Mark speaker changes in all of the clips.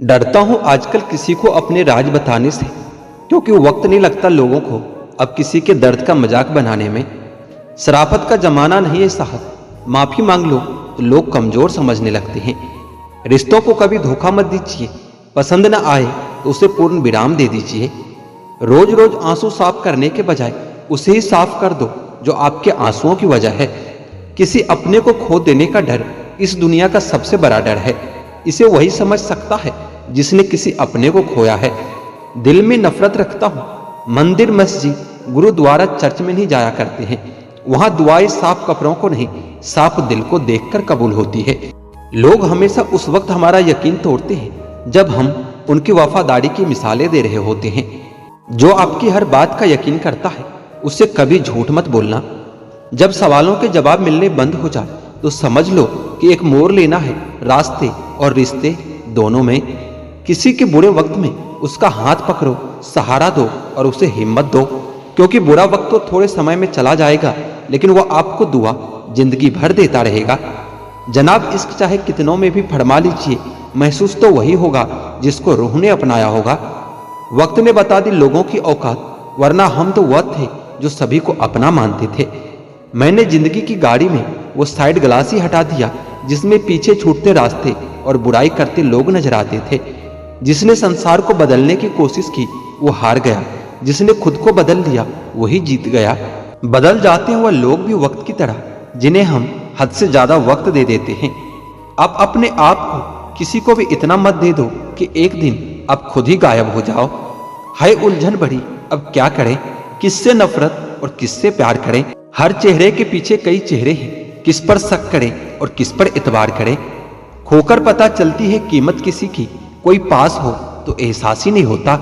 Speaker 1: डरता हूं आजकल किसी को अपने राज बताने से, क्योंकि वक्त नहीं लगता लोगों को अब किसी के दर्द का मजाक बनाने में। शराफत का जमाना नहीं है साहब, माफी मांग लो तो लोग कमजोर समझने लगते हैं। रिश्तों को कभी धोखा मत दीजिए, पसंद न आए तो उसे पूर्ण विराम दे दीजिए। रोज रोज आंसू साफ करने के बजाय उसे ही साफ कर दो जो आपके आंसुओं की वजह है। किसी अपने को खो देने का डर इस दुनिया का सबसे बड़ा डर है। इसे वही समझ सकता है जिसने किसी अपने को खोया है। दिल में नफरत रखता हूं। मंदिर, मस्जिद, गुरुद्वारा, चर्च में नहीं जाया करते हैं। वहां दुआएं साफ कपड़ों को नहीं, साफ दिल को देखकर कबूल होती है। लोग हमेशा उस वक्त हमारा यकीन तोड़ते हैं जब हम उनकी वफादारी की मिसालें दे रहे होते हैं। जो आपकी हर बात का यकीन करता है उससे कभी झूठ मत बोलना। जब सवालों के जवाब मिलने बंद हो जाए तो समझ लो कि एक मोड़ लेना है रास्ते और रिश्ते दोनों में। किसी के बुरे वक्त में उसका हाथ पकड़ो, सहारा दो और उसे हिम्मत दो, क्योंकि बुरा वक्त तो थोड़े समय में चला जाएगा लेकिन वह आपको दुआ जिंदगी भर देता रहेगा। जनाब, इश्क चाहे कितनों में भी फरमा लीजिए, महसूस तो वही होगा जिसको रूह ने अपनाया होगा। वक्त ने बता दी लोगों की औकात, वरना हम तो वह थे जो सभी को अपना मानते थे। मैंने जिंदगी की गाड़ी में वो साइड ग्लास ही हटा दिया जिसमें पीछे छूटते रास्ते और बुराई करते लोग नजर आते थे। जिसने संसार को बदलने की कोशिश की वो हार गया, जिसने खुद को बदल लिया वही जीत गया। बदल जाते हैं वह लोग भी वक्त की तरह, जिन्हें हम हद से ज्यादा वक्त दे देते हैं। आप अपने आप को किसी को भी इतना मत दे दो कि एक दिन आप खुद ही गायब हो जाओ। हाय उलझन बड़ी, अब क्या करें, किससे नफरत और किससे प्यार करें। हर चेहरे के पीछे कई चेहरे हैं, किस पर शक करें और किस पर इतबार करें। खोकर पता चलती है कीमत किसी की, कोई पास हो तो एहसास ही नहीं होता।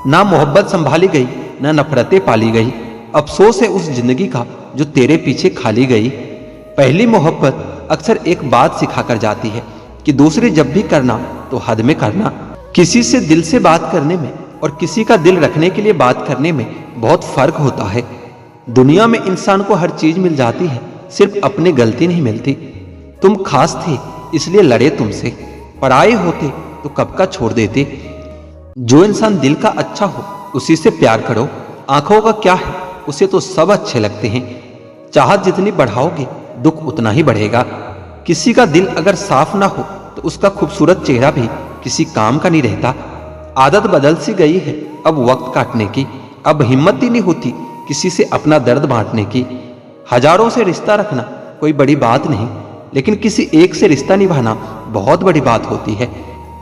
Speaker 1: ना मोहब्बत संभाली गई, ना नफरतें पाली गई। अफसोस है उस जिंदगी का जो तेरे पीछे खाली गई। पहली मोहब्बत अक्सर एक बात सिखा कर जाती है कि दूसरी जब भी करना तो हद में करना। किसी से दिल से बात करने में और किसी का दिल रखने के लिए बात करने में बहुत फर्क होता है। दुनिया में इंसान को हर चीज मिल जाती है, सिर्फ अपनी गलती नहीं मिलती। तुम खास थे इसलिए लड़े तुमसे, पराए होते तो कब का छोड़ देते। जो इंसान दिल का अच्छा हो उसी से प्यार करो। आंखों का क्या है, उसे तो सब अच्छे लगते हैं। चाहत जितनी बढ़ाओगे दुख उतना ही बढ़ेगा। किसी का दिल अगर साफ ना हो तो उसका खूबसूरत चेहरा भी किसी काम का नहीं रहता। आदत बदल सी गई है अब वक्त काटने की, अब हिम्मत ही नहीं होती किसी से अपना दर्द बांटने की। हजारों से रिश्ता रखना कोई बड़ी बात नहीं, लेकिन किसी एक से रिश्ता निभाना बहुत बड़ी बात होती है।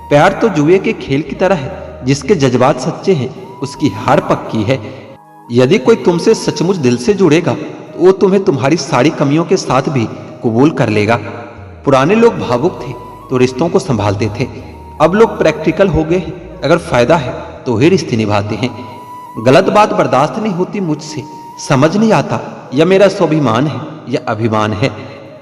Speaker 1: प्यार तो जुए के खेल की तरह है, जिसके जज्बात सच्चे हैं उसकी हार पक्की है। यदि कोई तुमसे सचमुच दिल से जुड़ेगा तो वो तुम्हें तुम्हारी सारी कमियों के साथ भी कबूल कर लेगा। पुराने लोग भावुक थे तो रिश्तों को संभालते थे, अब लोग प्रैक्टिकल हो गए हैं। अगर फायदा है तो ही रिश्ते निभाते हैं। गलत बात बर्दाश्त नहीं होती मुझसे, समझ नहीं आता यह मेरा स्वाभिमान है या अभिमान है।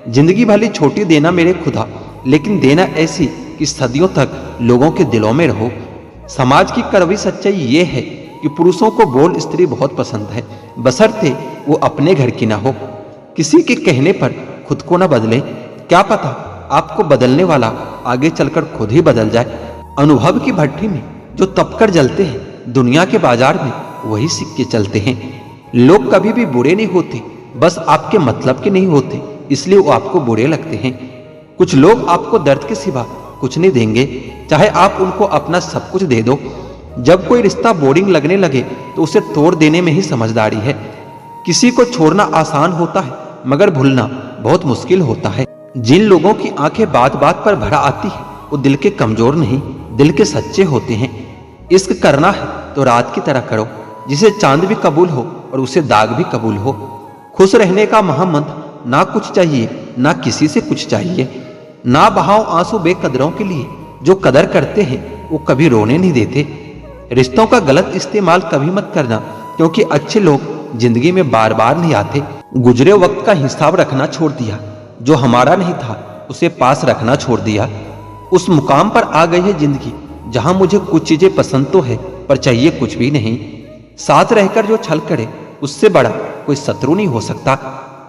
Speaker 1: जिंदगी भली छोटी देना मेरे खुदा, लेकिन देना ऐसी कि सदियों तक लोगों के दिलों में रहो। समाज की कड़वी सच्चाई ये है कि पुरुषों को बोल स्त्री बहुत पसंद है, बशर्ते वो अपने घर की ना हो। किसी के कहने पर खुद को ना बदले, क्या पता आपको बदलने वाला आगे चलकर खुद ही बदल जाए। अनुभव की भट्टी में जो तपकर जलते हैं, दुनिया के बाजार में वही सिक्के चलते हैं। लोग कभी भी बुरे नहीं होते, बस आपके मतलब के नहीं होते, इसलिए वो आपको बुरे लगते हैं। कुछ लोग आपको दर्द के सिवा कुछ नहीं देंगे, चाहे आप उनको अपना सब कुछ दे दो। जब कोई रिश्ता बोरिंग लगने लगे तो उसे तोड़ देने में ही समझदारी है। किसी को छोड़ना आसान होता है मगर भूलना बहुत मुश्किल होता है। जिन लोगों की आंखें बात बात पर भरा आती है वो दिल के कमजोर नहीं, दिल के सच्चे होते हैं। इश्क करना है तो रात की तरह करो, जिसे चांद भी कबूल हो और उसे दाग भी कबूल हो। खुश रहने का महामंत्र, ना कुछ चाहिए ना किसी से कुछ चाहिए। ना बहाओ आंसू बेकदरों के लिए, जो कदर करते हैं वो कभी रोने नहीं देते। रिश्तों का गलत इस्तेमाल कभी मत करना, क्योंकि अच्छे लोग जिंदगी में बार बार नहीं आते। गुजरे वक्त का हिसाब रखना छोड़ दिया, जो हमारा नहीं था उसे पास रखना छोड़ दिया। उस मुकाम पर आ गई है जिंदगी जहां मुझे कुछ चीजें पसंद तो है पर चाहिए कुछ भी नहीं। साथ रहकर जो छल करे उससे बड़ा कोई शत्रु नहीं हो सकता,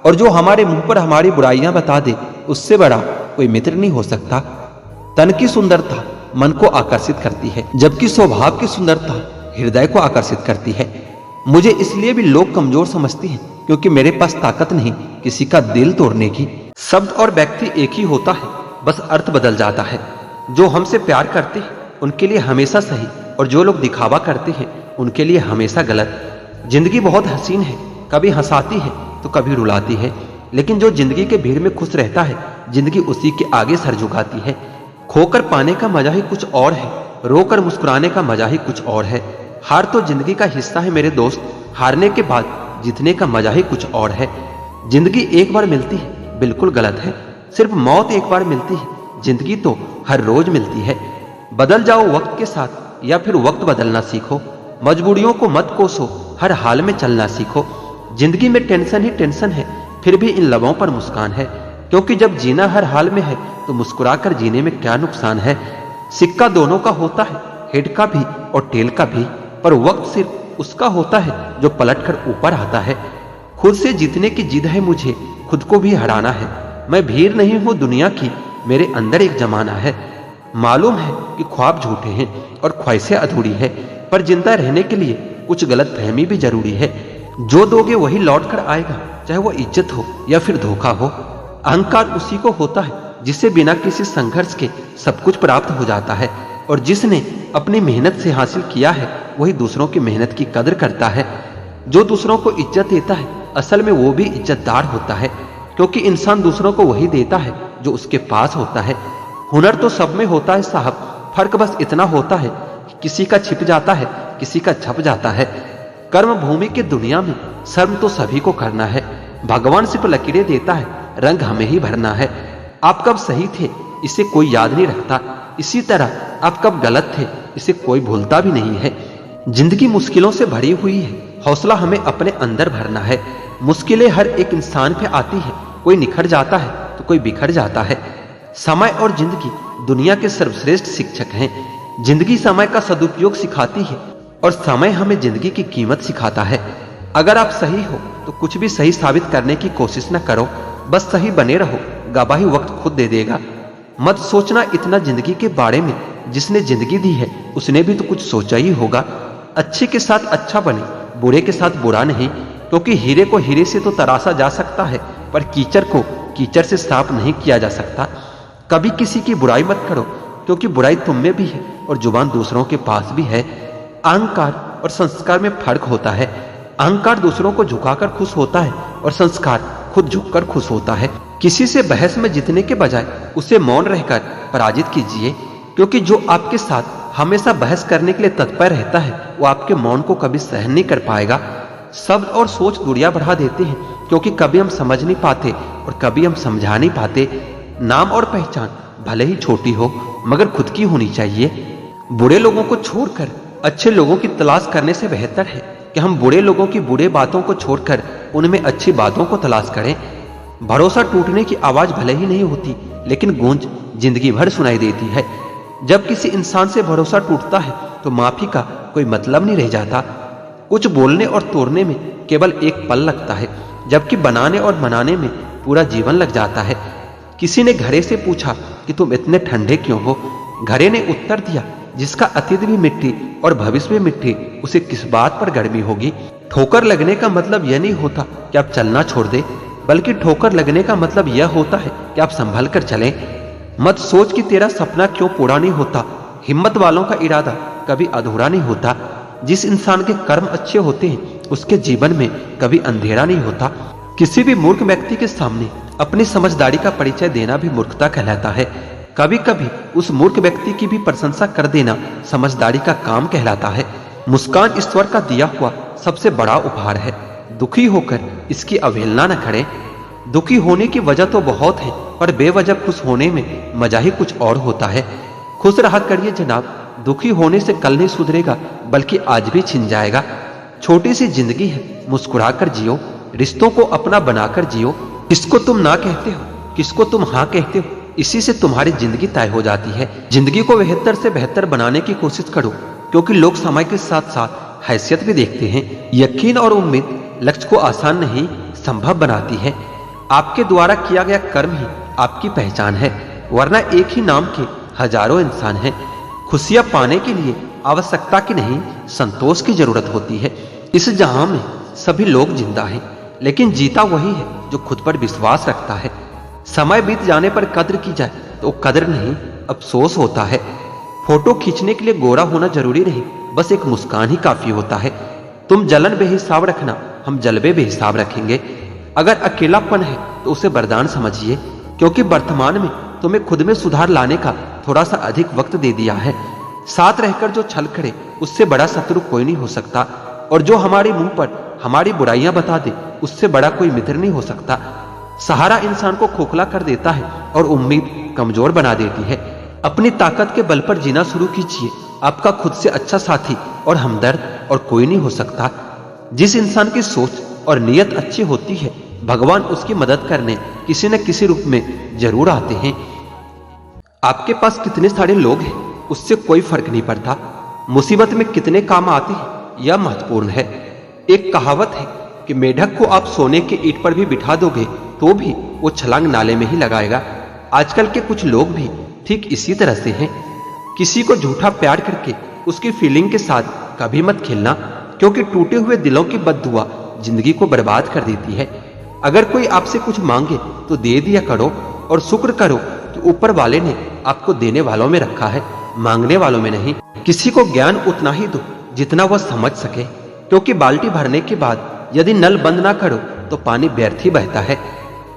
Speaker 1: और जो हमारे मुंह पर हमारी बुराइयां बता दे उससे बड़ा कोई मित्र नहीं हो सकता। तन की सुंदरता मन को आकर्षित करती है, जबकि स्वभाव की सुंदरता हृदय को आकर्षित करती है। मुझे इसलिए भी लोग कमजोर समझते हैं क्योंकि मेरे पास ताकत नहीं किसी का दिल तोड़ने की। शब्द और व्यक्ति एक ही होता है, बस अर्थ बदल जाता है। जो हमसे प्यार करते हैं उनके लिए हमेशा सही, और जो लोग दिखावा करते हैं उनके लिए हमेशा गलत। जिंदगी बहुत हसीन है, कभी हंसाती है तो कभी रुलाती है, लेकिन जो जिंदगी के भीड़ में खुश रहता है जिंदगी उसी के आगे सर झुकाती है। खोकर पाने का मजा ही कुछ और है, रोकर मुस्कुराने का मजा ही कुछ और है। हार तो जिंदगी का हिस्सा है मेरे दोस्त, हारने के बाद जीतने का मजा ही कुछ और है। जिंदगी एक बार मिलती है बिल्कुल गलत है, सिर्फ मौत एक बार मिलती है, जिंदगी तो हर रोज मिलती है। बदल जाओ वक्त के साथ या फिर वक्त बदलना सीखो, मजबूरियों को मत कोसो, हर हाल में चलना सीखो। जिंदगी में टेंशन ही टेंशन है, फिर भी इन लबों पर मुस्कान है, क्योंकि जब जीना हर हाल में है तो मुस्कुराकर जीने में क्या नुकसान है। सिक्का दोनों का होता है, हेड का भी और टेल का भी, पर वक्त सिर्फ उसका होता है जो पलटकर ऊपर आता है। खुद से जीतने की जिद है मुझे, खुद को भी हराना है। मैं भीड़ नहीं हूं दुनिया की, मेरे अंदर एक जमाना है। मालूम है कि ख्वाब झूठे हैं और ख्वाहिशें अधूरी है, पर जिंदा रहने के लिए कुछ गलत फहमी भी जरूरी है। जो दोगे वही लौट कर आएगा, चाहे वो इज्जत हो या फिर धोखा हो। अहंकार उसी को होता है जिसे बिना किसी संघर्ष के सब कुछ प्राप्त हो जाता है, और जिसने अपनी मेहनत से हासिल किया है वही दूसरों की मेहनत की कदर करता है। जो दूसरों को इज्जत देता है असल में वो भी इज्जतदार होता है, क्योंकि इंसान दूसरों को वही देता है जो उसके पास होता है। हुनर तो सब में होता है साहब, फर्क बस इतना होता है कि किसी का छिप जाता है, किसी का छप जाता है। कर्म भूमि की दुनिया में शर्म तो सभी को करना है, भगवान सिर्फ लकीरें देता है, रंग हमें ही भरना है। आप कब सही थे इसे कोई याद नहीं रखता, इसी तरह आप कब गलत थे इसे कोई भूलता भी नहीं है। जिंदगी मुश्किलों से भरी हुई है, हौसला हमें अपने अंदर भरना है। मुश्किलें हर एक इंसान पे आती है, कोई निखर जाता है तो कोई बिखर जाता है। समय और जिंदगी दुनिया के सर्वश्रेष्ठ शिक्षक हैं। जिंदगी समय का सदुपयोग सिखाती है और समय हमें जिंदगी की कीमत सिखाता है। अगर आप सही हो तो कुछ भी सही साबित करने की कोशिश न करो, बस सही बने रहो, गवाही वक्त खुद दे देगा। मत सोचना इतना जिंदगी के बारे में, जिसने जिंदगी दी है उसने भी तो कुछ सोचा ही होगा। अच्छे के साथ अच्छा बने, बुरे के साथ बुरा नहीं, क्योंकि हीरे को हीरे से तो तराशा जा सकता है, पर कीचड़ को कीचड़ से साफ नहीं किया जा सकता। कभी किसी की बुराई मत करो, क्योंकि बुराई तुम में भी है और जुबान दूसरों के पास भी है। अहंकार और संस्कार में फर्क होता है। अहंकार दूसरों को झुकाकर खुश होता है और संस्कार खुद झुककर खुश होता है। किसी से बहस में जीतने के बजाय उसे मौन रहकर पराजित कीजिए, क्योंकि जो आपके साथ हमेशा बहस करने के लिए तत्पर रहता है वो आपके मौन को कभी सहन नहीं कर पाएगा। शब्द और सोच दूरियां बढ़ा देते हैं, क्योंकि कभी हम समझ नहीं पाते और कभी हम समझा नहीं पाते। नाम और पहचान भले ही छोटी हो मगर खुद की होनी चाहिए। बुरे लोगों को छोड़कर अच्छे लोगों की तलाश करने से बेहतर है कि हम बुरे लोगों की बुरे बातों को छोड़कर उनमें अच्छी बातों को तलाश करें। भरोसा टूटने की आवाज भले ही नहीं होती, लेकिन गूंज जिंदगी भर सुनाई देती है। जब किसी इंसान से भरोसा टूटता है तो माफी का कोई मतलब नहीं रह जाता। कुछ बोलने और तोड़ने में केवल एक पल लगता है, जबकि बनाने और मनाने में पूरा जीवन लग जाता है। किसी ने घड़े से पूछा कि तुम इतने ठंडे क्यों हो? घड़े ने उत्तर दिया, जिसका अतीत भी मिट्टी और भविष्य भी मिट्टी, उसे किस बात पर गर्मी होगी? ठोकर लगने का मतलब यह नहीं होता कि आप चलना छोड़ दे, बल्कि ठोकर लगने का मतलब यह होता है कि आप संभल कर चलें। मत सोच कि तेरा सपना क्यों पूरा नहीं होता। हिम्मत वालों का इरादा कभी अधूरा नहीं होता। जिस इंसान के कर्म अच्छे होते हैं उसके जीवन में कभी अंधेरा नहीं होता। किसी भी मूर्ख व्यक्ति के सामने अपनी समझदारी का परिचय देना भी मूर्खता कहलाता है। कभी कभी उस मूर्ख व्यक्ति की भी प्रशंसा कर देना समझदारी का काम कहलाता है। मुस्कान ईश्वर का दिया हुआ सबसे बड़ा उपहार है। दुखी होकर इसकी अवहेलना न करें। दुखी होने की वजह तो बहुत है, पर बेवजह खुश होने में मजा ही कुछ और होता है। खुश रहा करिए जनाब, दुखी होने से कल नहीं सुधरेगा बल्कि आज भी छिन जाएगा। छोटी सी जिंदगी है, मुस्कुराकर जियो, रिश्तों को अपना बनाकर जियो। किसको तुम ना कहते हो, किसको तुम हाँ कहते हो, इसी से तुम्हारी जिंदगी तय हो जाती है। जिंदगी को बेहतर से बेहतर बनाने की कोशिश करो, क्योंकि लोग समय के साथ साथ हैसियत भी देखते हैं। यकीन और उम्मीद लक्ष्य को आसान नहीं संभव बनाती है। आपके द्वारा किया गया कर्म ही आपकी पहचान है, वरना एक ही नाम के हजारों इंसान हैं। खुशियां पाने के लिए आवश्यकता की नहीं, संतोष की जरूरत होती है। इस जहां में सभी लोग जिंदा हैं, लेकिन जीता वही है जो खुद पर विश्वास रखता है। समय बीत जाने पर कद्र की जाए तो कद्र नहीं, अफसोस होता है। फोटो खींचने के लिए गोरा होना जरूरी नहीं, बस एक मुस्कान ही काफी होता है। तुम जलन बेहिसाब रखना, हम जलवे बेहिसाब रखेंगे। अगर अकेलापन है तो उसे वरदान समझिए, क्योंकि वर्तमान में तुम्हें खुद में सुधार लाने का थोड़ा सा अधिक वक्त दे दिया है। साथ रहकर जो छल करे उससे बड़ा शत्रु कोई नहीं हो सकता, और जो हमारे मुंह पर हमारी बुराइयां बता दे उससे बड़ा कोई मित्र नहीं हो सकता। सहारा इंसान को खोखला कर देता है और उम्मीद कमजोर बना देती है। अपनी ताकत के बल पर जीना शुरू कीजिए। आपका खुद से अच्छा साथी और हमदर्द और कोई नहीं हो सकता। जिस इंसान की सोच और नीयत अच्छी होती है, भगवान उसकी मदद करने किसी न किसी रूप में जरूर आते हैं। आपके पास कितने सारे लोग हैं उससे कोई फर्क नहीं पड़ता, मुसीबत में कितने काम आते हैं यह महत्वपूर्ण है। एक कहावत है कि मेढक को आप सोने के ईंट पर भी बिठा दोगे तो भी वो छलांग नाले में ही लगाएगा। आजकल के कुछ लोग भी ठीक इसी तरह से हैं। किसी को झूठा प्यार करके उसकी फीलिंग के साथ कभी मत खेलना, क्योंकि टूटे हुए दिलों की बद्दुआ जिंदगी को बर्बाद कर देती है। अगर कोई आपसे कुछ मांगे तो दे दिया करो, और शुक्र करो कि ऊपर वाले ने आपको देने वालों में रखा है, मांगने वालों में नहीं। किसी को ज्ञान उतना ही दो जितना वह समझ सके, क्योंकि बाल्टी भरने के बाद यदि नल बंद ना करो तो पानी व्यर्थ ही बहता है।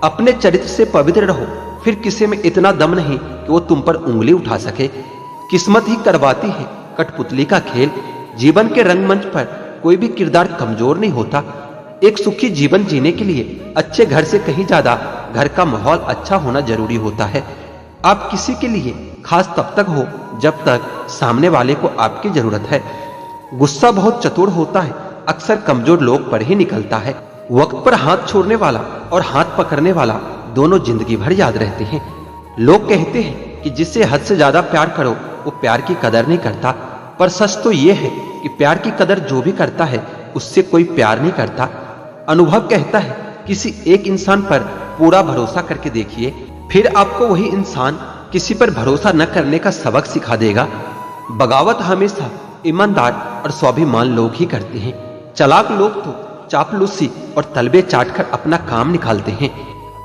Speaker 1: अपने चरित्र से पवित्र रहो, फिर किसी में इतना दम नहीं कि वो तुम पर उंगली उठा सके। किस्मत ही करवाती है कठपुतली का खेल। जीवन के रंगमंच पर कोई भी किरदार कमजोर नहीं होता। एक सुखी जीवन जीने के लिए अच्छे घर से कहीं ज्यादा घर का माहौल अच्छा होना जरूरी होता है। आप किसी के लिए खास तब तक हो जब तक सामने वाले को आपकी जरूरत है। गुस्सा बहुत चतुर होता है, अक्सर कमजोर लोग पर ही निकलता है। वक्त पर हाथ छोड़ने वाला और हाथ पकड़ने वाला दोनों जिंदगी भर याद रहते हैं। लोग कहते हैं कि जिससे हद से ज्यादा प्यार करो वो प्यार की कदर नहीं करता, पर सच तो यह है कि प्यार की कदर जो भी करता है उससे कोई प्यार नहीं करता। अनुभव कहता है किसी एक इंसान पर पूरा भरोसा करके देखिए, फिर आपको वही इंसान किसी पर भरोसा न करने का सबक सिखा देगा। बगावत हमेशा ईमानदार और स्वाभिमान लोग ही करते हैं। चालाक लोग तो चापलूसी और तलबे चाटकर अपना काम निकालते हैं।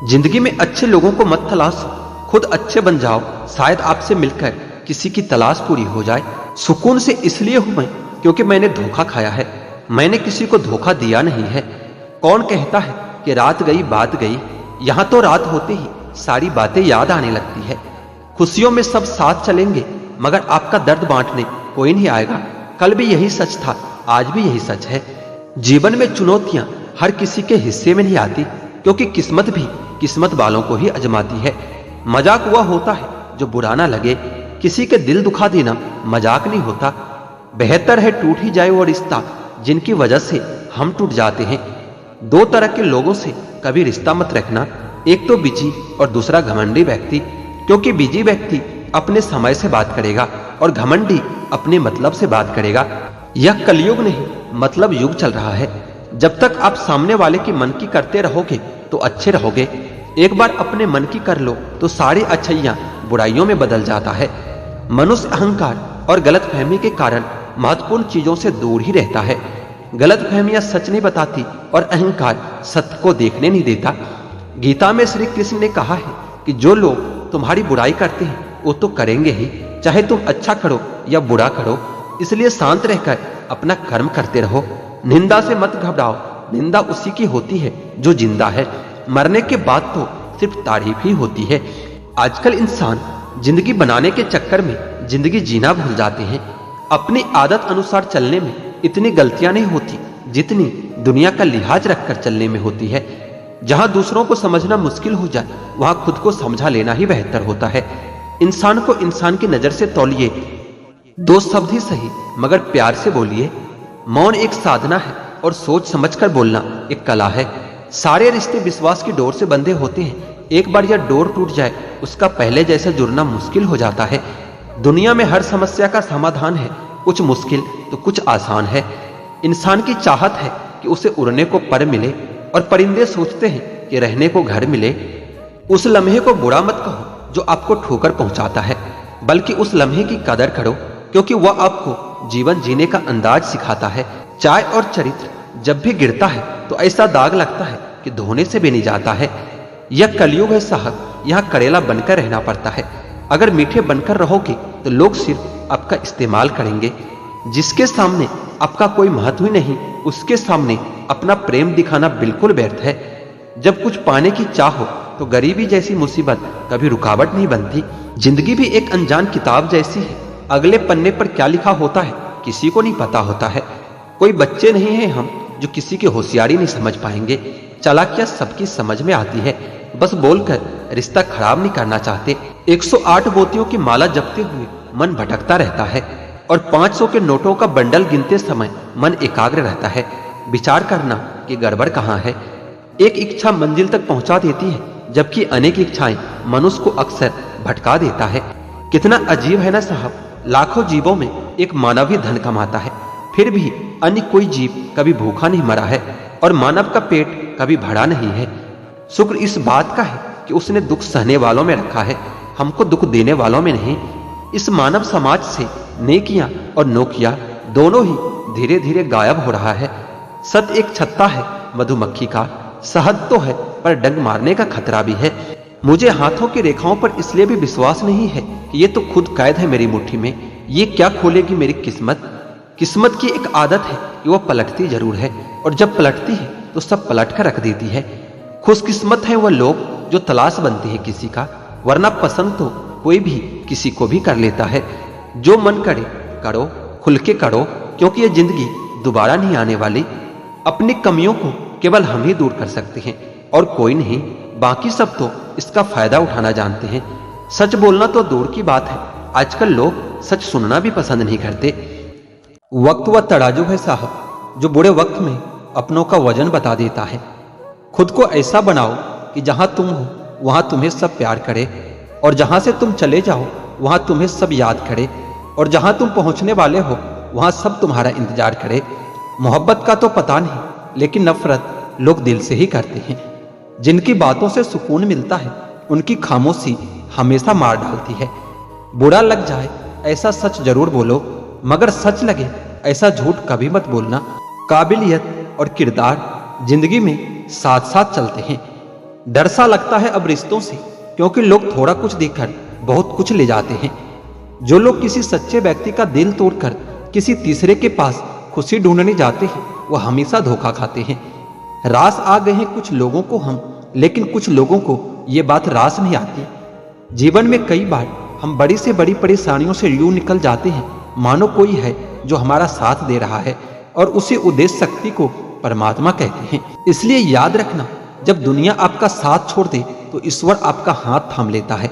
Speaker 1: जिंदगी में अच्छे लोगों को मत तलाशो, खुद अच्छे बन जाओ, शायद आपसे मिलकर किसी की तलाश पूरी हो जाए। सुकून से इसलिए हूं मैं क्योंकि मैंने धोखा खाया है, मैंने किसी को धोखा दिया नहीं है। कौन कहता है कि रात गई बात गई, यहां तो रात होते ही सारी बातें याद आने लगती है। खुशियों में सब साथ चलेंगे मगर आपका दर्द बांटने कोई नहीं आएगा। कल भी यही सच था, आज भी यही सच है। जीवन में चुनौतियां हर किसी के हिस्से में नहीं आती, क्योंकि किस्मत भी किस्मत वालों को ही आजमाती है। मजाक हुआ होता है जो बुरा ना लगे, किसी के दिल दुखा देना मजाक नहीं होता। बेहतर है टूट ही जाए वो रिश्ता जिनकी वजह से हम टूट जाते हैं। दो तरह के लोगों से कभी रिश्ता मत रखना, एक तो बिजी और दूसरा घमंडी व्यक्ति, क्योंकि बिजी व्यक्ति अपने समय से बात करेगा और घमंडी अपने मतलब से बात करेगा। यह कलयुग नहीं मतलब युग चल रहा है। जब तक आप सामने वाले की मन की करते रहोगे तो अच्छे रहोगे। एक बार अपने मन की कर लो तो सारी अच्छाइयां बुराइयों में बदल जाता है। मनुष्य अहंकार और गलतफहमी के कारण महत्वपूर्ण चीजों से दूर ही रहता है। गलतफहमियां सच नहीं बताती और अहंकार सत्य को देखने नहीं देता। गीता में श्री कृष्ण ने कहा है कि जो लोग तुम्हारी बुराई करते हैं वो तो करेंगे ही, चाहे तुम अच्छा करो या बुरा करो। इसलिए शांत रहकर अपना कर्म करते रहो। निंदा से मत घबराओ, निंदा उसी की होती है जो जिंदा है। मरने के बाद तो सिर्फ तारीफ ही होती है। आजकल इंसान जिंदगी बनाने के चक्कर में जिंदगी जीना भूल जाते हैं। अपनी आदत अनुसार चलने में इतनी गलतियां नहीं होती जितनी दुनिया का लिहाज रखकर चलने में होती है। जहां दूसरों को समझना मुश्किल हो जाए वहां खुद को समझा लेना ही बेहतर होता है। इंसान को इंसान की नजर से तौलिए, दो शब्द ही सही मगर प्यार से बोलिए। मौन एक साधना है और सोच समझकर बोलना एक कला है। सारे रिश्ते विश्वास की डोर से बंधे होते हैं। एक बार यह डोर टूट जाए उसका पहले जैसा जुड़ना मुश्किल हो जाता है। दुनिया में हर समस्या का समाधान है, कुछ मुश्किल तो कुछ आसान है। इंसान की चाहत है कि उसे उड़ने को पर मिले और परिंदे सोचते हैं कि रहने को घर मिले। उस लम्हे को बुरा मत कहो जो आपको ठोकर पहुंचाता है, बल्कि उस लम्हे की कदर करो क्योंकि वह आपको जीवन जीने का अंदाज सिखाता है। चाय और चरित्र जब भी गिरता है तो ऐसा दाग लगता है कि धोने से भी नहीं जाता है। यह कलयुग है साहब, यहाँ कड़ेला बनकर रहना पड़ता है। अगर मीठे बनकर रहोगे तो लोग सिर्फ आपका इस्तेमाल करेंगे। जिसके सामने आपका कोई महत्व ही नहीं, उसके सामने अपना प्रेम दिखाना बिल्कुल व्यर्थ है। जब कुछ पाने की चाह हो तो गरीबी जैसी मुसीबत कभी रुकावट नहीं बनती। जिंदगी भी एक अनजान किताब जैसी है। अगले पन्ने पर क्या लिखा होता है किसी को नहीं पता होता है। कोई बच्चे नहीं हैं हम जो किसी की होशियारी नहीं समझ पाएंगे। चालाकियां सबकी समझ में आती है, बस बोलकर रिश्ता खराब नहीं करना चाहते। 108 मोतियों की माला जपते हुए मन भटकता रहता है और 500 के नोटों का बंडल गिनते समय मन एकाग्र रहता है, विचार करना कि गड़बड़ कहाँ है। एक इच्छा मंजिल तक पहुंचा देती है, जबकि अनेक इच्छाएं मनुष्य को अक्सर भटका देता है। कितना अजीब है ना साहब, लाखों जीवों में एक मानव ही धन कमाता है, फिर भी अन्य कोई जीव कभी भूखा नहीं मरा है और मानव का पेट कभी भरा नहीं है। शुक्र इस बात का है कि उसने दुख सहने वालों में रखा है, हमको दुख देने वालों में नहीं। इस मानव समाज से नेकियां और नोकियां दोनों ही धीरे धीरे गायब हो रहा है। सत्य एक छत्ता है मधुमक्खी का, शहद तो है पर डंक मारने का खतरा भी है। मुझे हाथों की रेखाओं पर इसलिए भी विश्वास नहीं है कि ये तो खुद कैद है मेरी मुट्ठी में। ये क्या खोलेगी मेरी किस्मत। किस्मत की एक आदत है कि वह पलटती जरूर है, और जब पलटती है तो सब पलट कर रख देती है। खुशकिस्मत है वह लोग जो तलाश बनती है किसी का, वरना पसंद तो कोई भी किसी को भी कर लेता है। जो मन करे करो, खुल के करो, क्योंकि ये जिंदगी दोबारा नहीं आने वाली। अपनी कमियों को केवल हम ही दूर कर सकते हैं और कोई नहीं। बाकी सब तो इसका फायदा उठाना जानते हैं। सच बोलना तो दूर की बात है, आजकल लोग सच सुनना भी पसंद नहीं करते। वक्त व तराजू है साहब, जो बुरे वक्त में अपनों का वजन बता देता है। खुद को ऐसा बनाओ कि जहां तुम हो वहां तुम्हें सब प्यार करे, और जहां से तुम चले जाओ वहां तुम्हें सब याद करे, और जहां तुम पहुंचने वाले हो वहां सब तुम्हारा इंतजार करे। मोहब्बत का तो पता नहीं, लेकिन नफरत लोग दिल से ही करते हैं। जिनकी बातों से सुकून मिलता है उनकी खामोशी हमेशा मार डालती है। बुरा लग जाए ऐसा सच जरूर बोलो, मगर सच लगे ऐसा झूठ कभी मत बोलना। काबिलियत और किरदार जिंदगी में साथ साथ चलते हैं। डर सा लगता है अब रिश्तों से, क्योंकि लोग थोड़ा कुछ देकर बहुत कुछ ले जाते हैं। जो लोग किसी सच्चे व्यक्ति का दिल तोड़कर किसी तीसरे के पास खुशी ढूंढने जाते हैं वह हमेशा धोखा खाते हैं। रास आ गए हैं कुछ लोगों को हम, लेकिन कुछ लोगों को ये बात रास नहीं आती। जीवन में कई बार हम बड़ी से बड़ी परेशानियों से यूं निकल जाते हैं मानो कोई है जो हमारा साथ दे रहा है, और उसी उद्देश्य शक्ति को परमात्मा कहते हैं। इसलिए याद रखना, जब दुनिया आपका साथ छोड़ दे तो ईश्वर आपका हाथ थाम लेता है।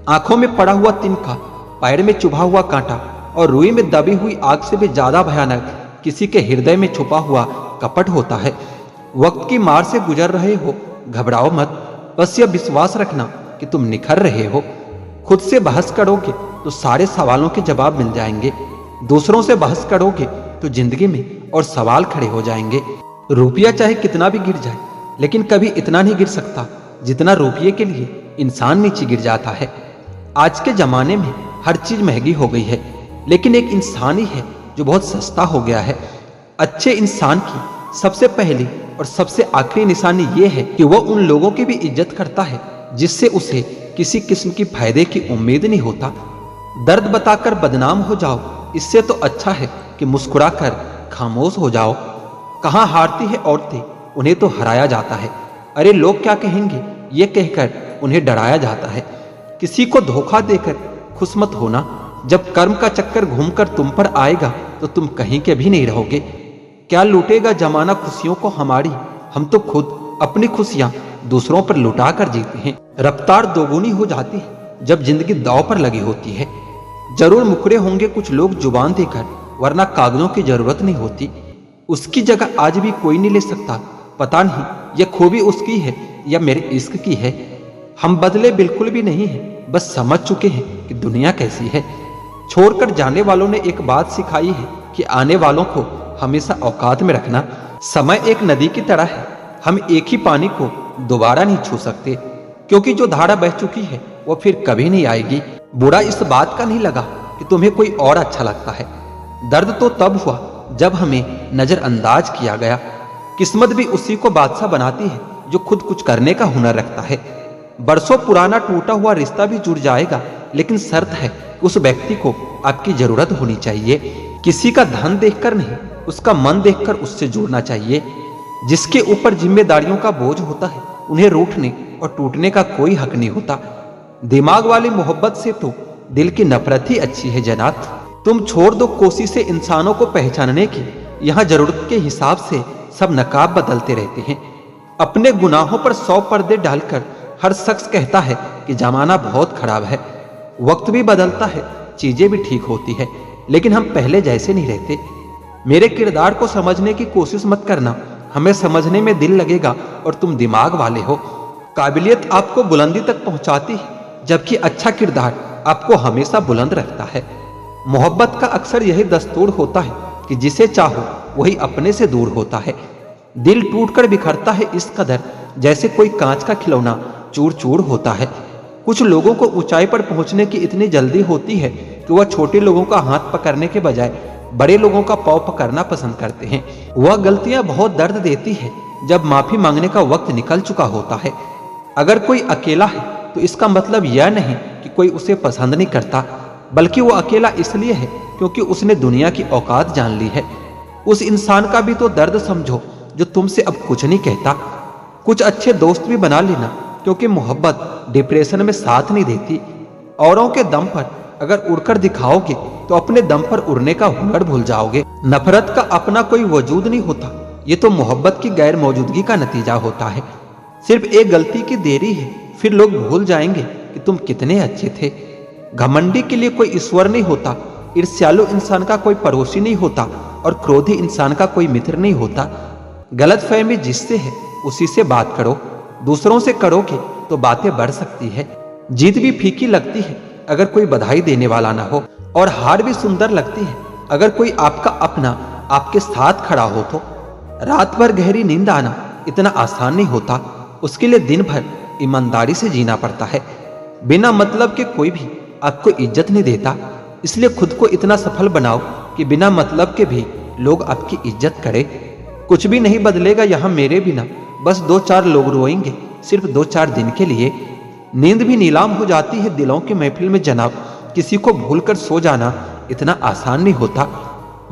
Speaker 1: आंखों में पड़ा हुआ तिनका, पैर में चुभा हुआ कांटा और रुई में दबी हुई आग से भी ज्यादा भयानक किसी के हृदय में छुपा हुआ कपट होता है। वक्त की मार से गुजर रहे हो, घबराओ मत, बस यह विश्वास रखना कि तुम निखर रहे हो। खुद से बहस करोगे तो सारे सवालों के जवाब मिल जाएंगे। दूसरों से बहस करोगे तो जिंदगी में और सवाल खड़े हो जाएंगे। रुपया चाहे कितना भी गिर जाए, लेकिन कभी इतना नहीं गिर सकता जितना रुपये के लिए इंसान नीचे गिर जाता है। आज के जमाने में हर चीज महंगी हो गई है, लेकिन एक इंसान ही है जो बहुत सस्ता हो गया है। अच्छे इंसान की सबसे पहली और सबसे आखिरी निशानी यह है कि वह उन लोगों की भी इज्जत करता है जिससे उसे किसी किस्म की फायदे की उम्मीद नहीं होता। दर्द बताकर बदनाम हो जाओ, इससे तो अच्छा है कि मुस्कुराकर खामोश हो जाओ। कहाँ हारती है औरतें, उन्हें तो हराया जाता है। अरे लोग क्या कहेंगे ये कहकर उन्हें डराया जाता है। किसी को धोखा देकर खुश मत होना, जब कर्म का चक्कर घूमकर तुम पर आएगा तो तुम कहीं के भी नहीं रहोगे। क्या लूटेगा जमाना खुशियों को हमारी, हम तो खुद अपनी खुशियां दूसरों पर लुटा कर जीते हैं। रफ्तार दोगुनी हो जाती है जब जिंदगी दांव पर लगी होती है। जरूर मुखरे होंगे कुछ लोग जुबान देकर, वरना कागजों की जरूरत नहीं होती। उसकी जगह आज भी कोई नहीं ले सकता। पता नहीं यह खूबी उसकी है या मेरे इश्क की है। हम बदले बिल्कुल भी नहीं है, बस समझ चुके हैं कि दुनिया कैसी है। छोड़कर जाने वालों ने एक बात सिखाई है कि आने वालों को हमेशा औकात में रखना। समय एक नदी की तरह है, हम एक ही पानी को दोबारा नहीं छू सकते, क्योंकि जो धारा बह चुकी है वो फिर कभी नहीं आएगी। बुरा इस बात का नहीं लगा कि तुम्हें कोई और अच्छा लगता है। दर्द तो तब हुआ जब हमें नजरअंदाज किया गया। किस्मत भी उसी को बादशाह बनाती है जो खुद कुछ करने का हुनर रखता है। बरसों पुराना टूटा हुआ रिश्ता भी जुड़ जाएगा, लेकिन शर्त है उस व्यक्ति को आपकी जरूरत होनी चाहिए। किसी का धन देखकर नहीं, उसका मन देखकर उससे जुड़ना चाहिए। जिसके ऊपर जिम्मेदारियों का बोझ होता है उन्हें रूठने और टूटने का कोई हक नहीं होता। दिमाग वाली मोहब्बत से तो दिल की नफरत ही अच्छी है जनात। तुम छोड़ दो कोशिशें इंसानों को पहचानने की, यहाँ जरूरत के हिसाब से सब नकाब बदलते रहते हैं। अपने गुनाहों पर 100 पर्दे डालकर हर शख्स कहता है कि जमाना बहुत खराब है। वक्त भी बदलता है, चीजें भी ठीक होती है, लेकिन हम पहले जैसे नहीं रहते। मेरे किरदार को समझने की कोशिश मत करना, हमें समझने में दिल लगेगा और तुम दिमाग वाले हो। काबिलियत आपको बुलंदी तक पहुंचाती है, जबकि अच्छा किरदार आपको हमेशा बुलंद रखता है। मोहब्बत का अक्सर यही दस्तूर होता है कि जिसे चाहो वही अपने से दूर होता है। दिल टूटकर बिखरता है इस कदर जैसे कोई कांच का खिलौना चूर चूर होता है। कुछ लोगों को ऊंचाई पर पहुंचने की इतनी जल्दी होती है कि वह छोटे लोगों का हाथ पकड़ने के बजाय बड़े लोगों का पांव पकड़ना पसंद करते हैं। वह गलतियां बहुत दर्द देती है जब माफी मांगने का वक्त निकल चुका होता है। अगर कोई अकेला है तो इसका मतलब यह नहीं कि कोई उसे पसंद नहीं करता, बल्कि वो अकेला इसलिए है क्योंकि उसने दुनिया की औकात जान ली है। उस इंसान का भी तो दर्द समझो जो तुमसे अब कुछ नहीं कहता। कुछ अच्छे दोस्त भी बना लेना, क्योंकि मोहब्बत डिप्रेशन में साथ नहीं देती। औरों के दम पर अगर उड़कर दिखाओगे तो अपने दम पर उड़ने का हुनर भूल जाओगे। नफरत का अपना कोई वजूद नहीं होता, ये तो मोहब्बत की गैर मौजूदगी का नतीजा होता है। सिर्फ एक गलती की देरी है, फिर लोग भूल जाएंगे कि तुम कितने अच्छे थे। घमंडी के लिए कोई ईश्वर नहीं होता, ईर्ष्यालु इंसान का कोई पड़ोसी नहीं होता और क्रोधी इंसान का कोई मित्र नहीं होता। गलतफहमी जिससे है उसी से बात करो, दूसरों से करोगे तो बातें बढ़ सकती है। जीत भी फीकी लगती है अगर कोई बधाई देने वाला ना हो, और हार भी सुंदर लगती है अगर कोई आपका अपना आपके साथ खड़ा हो तो। रात भर गहरी नींद आना इतना आसान नहीं होता, उसके लिए दिन भर ईमानदारी से जीना पड़ता है। बिना मतलब के कोई भी आपको इज्जत नहीं देता, इसलिए खुद को इतना सफल बनाओ कि बिना मतलब के भी लोग आपकी इज्जत करें। कुछ भी नहीं बदलेगा यहाँ मेरे बिना, बस 2-4 लोग रोएंगे सिर्फ 2-4 दिन के लिए। नींद भी नीलाम हो जाती है दिलों की महफिल में जनाब। किसी को भूलकर सो जाना इतना आसान नहीं होता।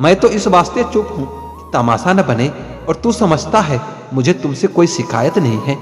Speaker 1: मैं तो इस वास्ते चुप हूँ तमाशा न बने, और तू समझता है मुझे तुमसे कोई शिकायत नहीं है।